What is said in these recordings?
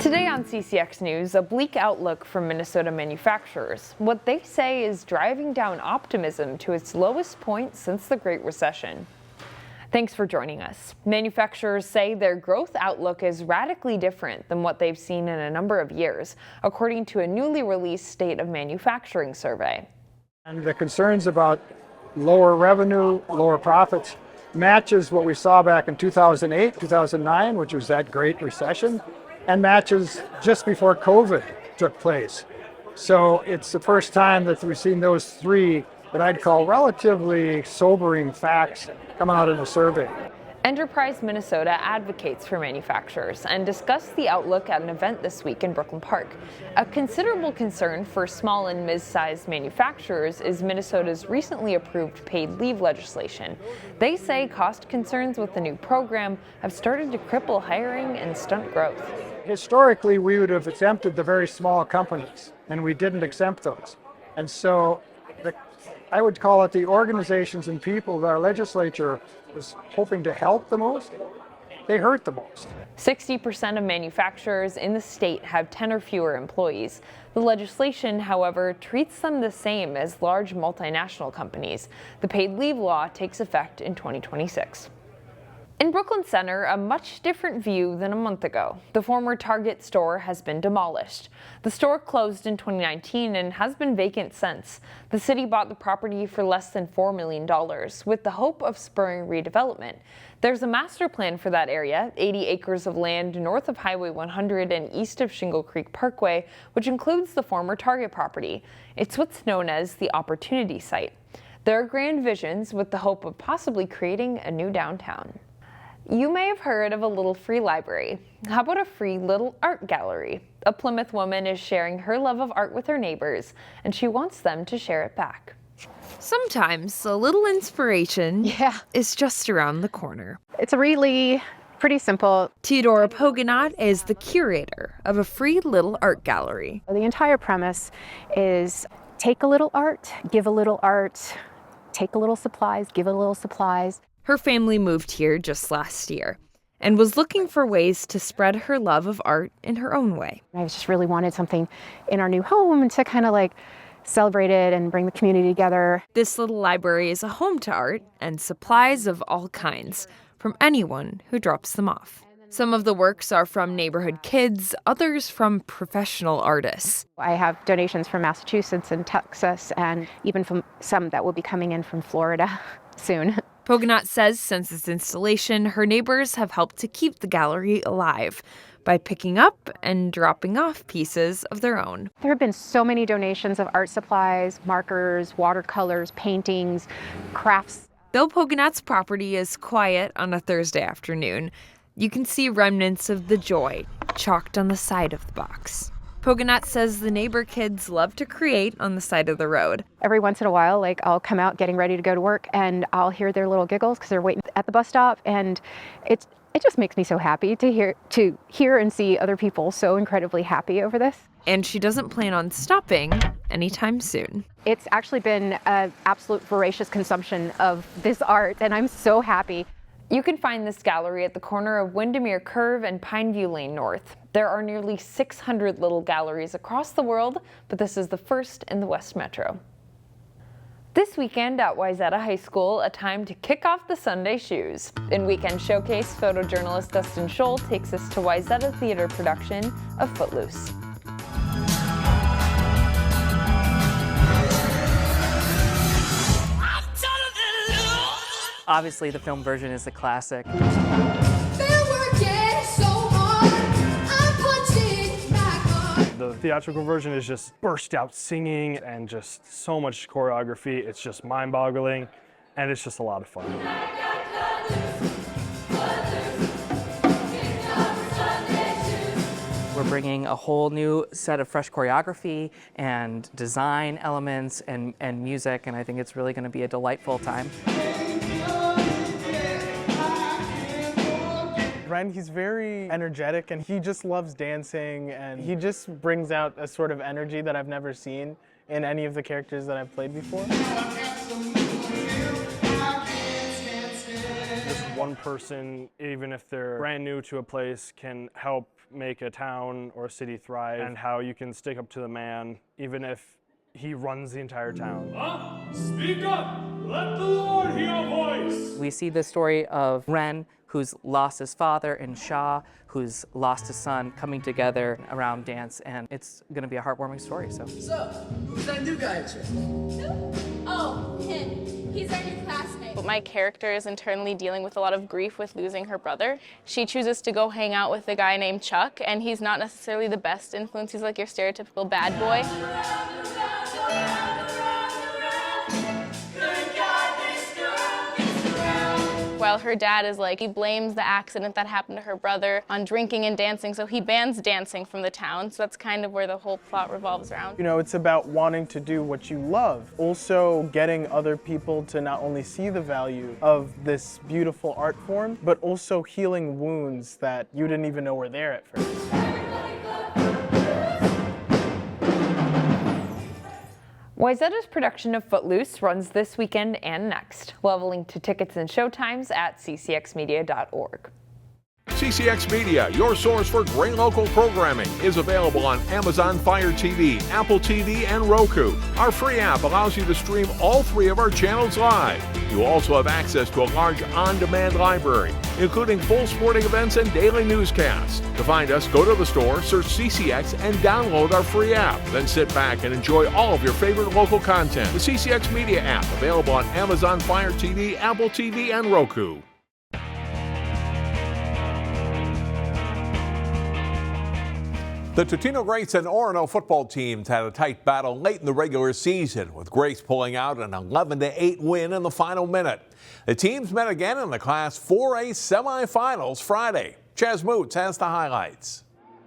Today on CCX News, a bleak outlook from Minnesota manufacturers. What they say is driving down optimism to its lowest point since the Great Recession. Thanks for joining us. Manufacturers say their growth outlook is radically different than what they've seen in a number of years, according to a newly released State of Manufacturing survey. And the concerns about lower revenue, lower profits, matches what we saw back in 2008, 2009, which was that Great Recession, and matches just before COVID took place. So it's the first time that we've seen those three that I'd call relatively sobering facts come out in the survey. Enterprise Minnesota advocates for manufacturers and discussed the outlook at an event this week in Brooklyn Park. A considerable concern for small and mid-sized manufacturers is Minnesota's recently approved paid leave legislation. They say cost concerns with the new program have started to cripple hiring and stunt growth. Historically, we would have exempted the very small companies, and we didn't exempt those. And so I would call it the organizations and people that our legislature was hoping to help the most, they hurt the most. 60% of manufacturers in the state have 10 or fewer employees. The legislation, however, treats them the same as large multinational companies. The paid leave law takes effect in 2026. In Brooklyn Center, a much different view than a month ago. The former Target store has been demolished. The store closed in 2019 and has been vacant since. The city bought the property for less than $4 million, with the hope of spurring redevelopment. There's a master plan for that area, 80 acres of land north of Highway 100 and east of Shingle Creek Parkway, which includes the former Target property. It's what's known as the Opportunity Site. There are grand visions with the hope of possibly creating a new downtown. You may have heard of a little free library. How about a free little art gallery? A Plymouth woman is sharing her love of art with her neighbors, and she wants them to share it back. Sometimes a little inspiration is just around the corner. It's really pretty simple. Theodora Poganot is the curator of a free little art gallery. The entire premise is take a little art, give a little art, take a little supplies, give a little supplies. Her family moved here just last year and was looking for ways to spread her love of art in her own way. I just really wanted something in our new home to kind of like celebrate it and bring the community together. This little library is a home to art and supplies of all kinds from anyone who drops them off. Some of the works are from neighborhood kids, others from professional artists. I have donations from Massachusetts and Texas and even from some that will be coming in from Florida soon. Poganot says since its installation, her neighbors have helped to keep the gallery alive by picking up and dropping off pieces of their own. There have been so many donations of art supplies, markers, watercolors, paintings, crafts. Though Poganot's property is quiet on a Thursday afternoon, you can see remnants of the joy chalked on the side of the box. Poganot says the neighbor kids love to create on the side of the road. Every once in a while, I'll come out getting ready to go to work and I'll hear their little giggles because they're waiting at the bus stop, and it just makes me so happy to hear and see other people so incredibly happy over this. And she doesn't plan on stopping anytime soon. It's actually been an absolute voracious consumption of this art, and I'm so happy. You can find this gallery at the corner of Windermere Curve and Pineview Lane North. There are nearly 600 little galleries across the world, but this is the first in the West Metro. This weekend at Wayzata High School, a time to kick off the Sunday shoes. In Weekend Showcase, photojournalist Dustin Scholl takes us to Wayzata Theater production of Footloose. Obviously, the film version is the classic. The theatrical version is just burst out singing and just so much choreography. It's just mind-boggling, and it's just a lot of fun. We're bringing a whole new set of fresh choreography and design elements and music, and I think it's really going to be a delightful time. Ren, he's very energetic and he just loves dancing, and he just brings out a sort of energy that I've never seen in any of the characters that I've played before. Just one person, even if they're brand new to a place, can help make a town or a city thrive, and how you can stick up to the man even if he runs the entire town. Speak up! Let the Lord hear your voice! We see the story of Ren, who's lost his father, and Shaw, who's lost his son, coming together around dance, and it's going to be a heartwarming story. So, who's that new guy at you? Oh, him. He's our new classmate. But my character is internally dealing with a lot of grief with losing her brother. She chooses to go hang out with a guy named Chuck, and he's not necessarily the best influence. He's like your stereotypical bad boy. While her dad is like, he blames the accident that happened to her brother on drinking and dancing, so he bans dancing from the town. So that's kind of where the whole plot revolves around. You know, it's about wanting to do what you love. Also getting other people to not only see the value of this beautiful art form, but also healing wounds that you didn't even know were there at first. Wayzata's production of Footloose runs this weekend and next. We'll have a link to tickets and showtimes at ccxmedia.org. CCX Media, your source for great local programming, is available on Amazon Fire TV, Apple TV, and Roku. Our free app allows you to stream all 3 of our channels live. You also have access to a large on-demand library, including full sporting events and daily newscasts. To find us, go to the store, search CCX, and download our free app. Then sit back and enjoy all of your favorite local content. The CCX Media app, available on Amazon Fire TV, Apple TV, and Roku. The Totino-Grace and Orono football teams had a tight battle late in the regular season, with Grace pulling out an 11-8 win in the final minute. The teams met again in the Class 4A semifinals Friday. Chaz Moots has the highlights.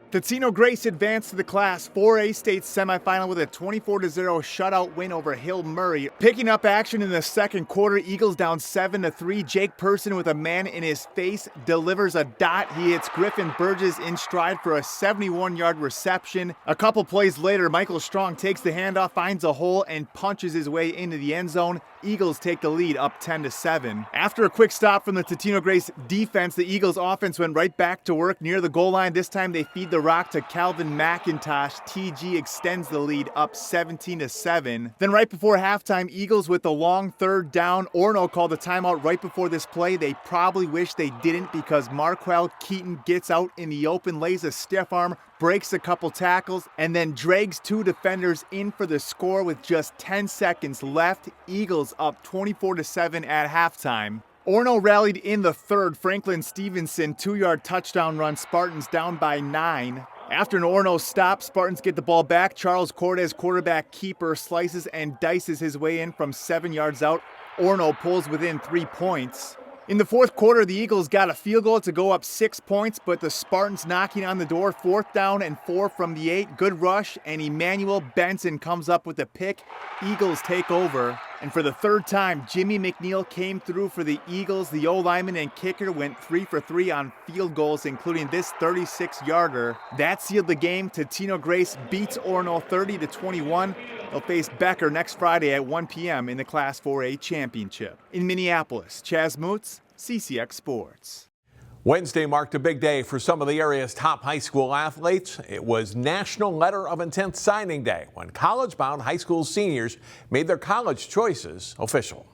Totino-Grace advanced to the Class 4A state semifinal with a 24-0 shutout win over Hill Murray. Picking up action in the second quarter, Eagles down 7-3. Jake Person, with a man in his face, delivers a dot. He hits Griffin Burgess in stride for a 71-yard reception. A couple plays later, Michael Strong takes the handoff, finds a hole, and punches his way into the end zone. Eagles take the lead up 10-7. After a quick stop from the Totino-Grace defense, the Eagles offense went right back to work near the goal line. This time they feed the rock to Calvin McIntosh. TG extends the lead up 17-7. Then right before halftime, Eagles with the long third down. Orono called a timeout right before this play. They probably wish they didn't, because Marquel Keaton gets out in the open, lays a stiff arm, breaks a couple tackles, and then drags 2 defenders in for the score with just 10 seconds left. Eagles up 24-7 at halftime. Orono rallied in the third. Franklin Stevenson 2-yard touchdown run. Spartans down by 9. After an Orono stop, Spartans get the ball back. Charles Cordes, quarterback keeper, slices and dices his way in from 7 yards out. Orono pulls within 3 points. In the fourth quarter, the Eagles got a field goal to go up 6 points, but the Spartans knocking on the door. 4th down and 4 from the 8. Good rush, and Emmanuel Benson comes up with a pick. Eagles take over. And for the third time, Jimmy McNeil came through for the Eagles. The O-lineman and kicker went 3 for 3 on field goals, including this 36-yarder. That sealed the game. Totino-Grace beats Orono 30-21. They'll face Becker next Friday at 1 p.m. in the Class 4A Championship. In Minneapolis, Chaz Moots, CCX Sports. Wednesday marked a big day for some of the area's top high school athletes. It was National Letter of Intent Signing Day, when college-bound high school seniors made their college choices official.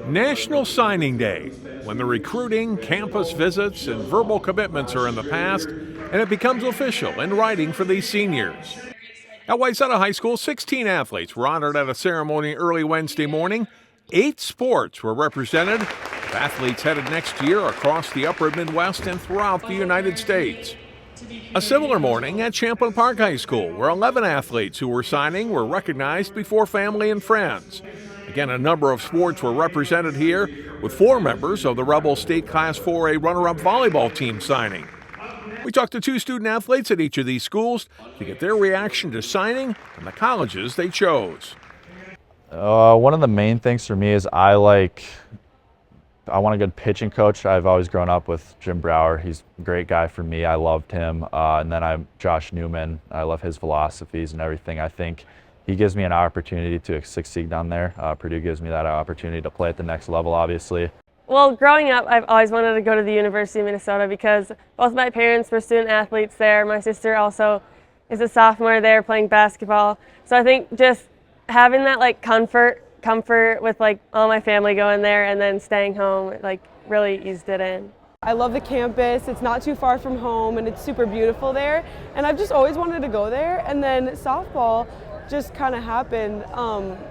National Signing Day, when the recruiting, campus visits, and verbal commitments are in the past, and it becomes official in writing for these seniors. At Wayzata High School, 16 athletes were honored at a ceremony early Wednesday morning. 8 sports were represented, with athletes headed next year across the upper Midwest and throughout the United States. A similar morning at Champlain Park High School, where 11 athletes who were signing were recognized before family and friends. Again, a number of sports were represented here, with 4 members of the Rebel State Class 4A runner-up volleyball team signing. We talked to 2 student athletes at each of these schools to get their reaction to signing and the colleges they chose. One of the main things for me is I want a good pitching coach. I've always grown up with Jim Brower. He's a great guy for me. I loved him. And then I'm Josh Newman. I love his philosophies and everything. I think he gives me an opportunity to succeed down there. Purdue gives me that opportunity to play at the next level, obviously. Well, growing up, I've always wanted to go to the University of Minnesota because both my parents were student athletes there. My sister also is a sophomore there playing basketball. So I think just having that like comfort with like all my family going there and then staying home like really eased it in. I love the campus. It's not too far from home and it's super beautiful there. And I've just always wanted to go there. And then softball just kind of happened.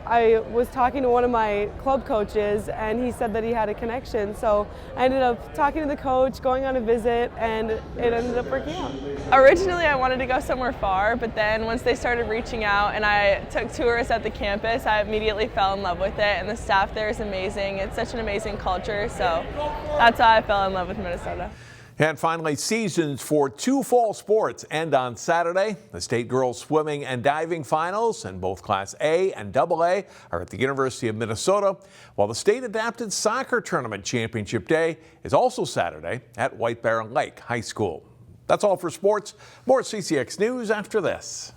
I was talking to one of my club coaches and he said that he had a connection. So I ended up talking to the coach, going on a visit, and it ended up working out. Originally I wanted to go somewhere far, but then once they started reaching out and I took tours at the campus, I immediately fell in love with it, and the staff there is amazing. It's such an amazing culture, so that's how I fell in love with Minnesota. And finally, seasons for 2 fall sports end on Saturday. The state girls swimming and diving finals in both Class A and AA are at the University of Minnesota, while the state adapted soccer tournament championship day is also Saturday at White Bear Lake High School. That's all for sports. More CCX News after this.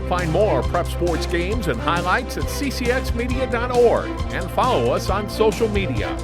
Find more prep sports games and highlights at ccxmedia.org and follow us on social media.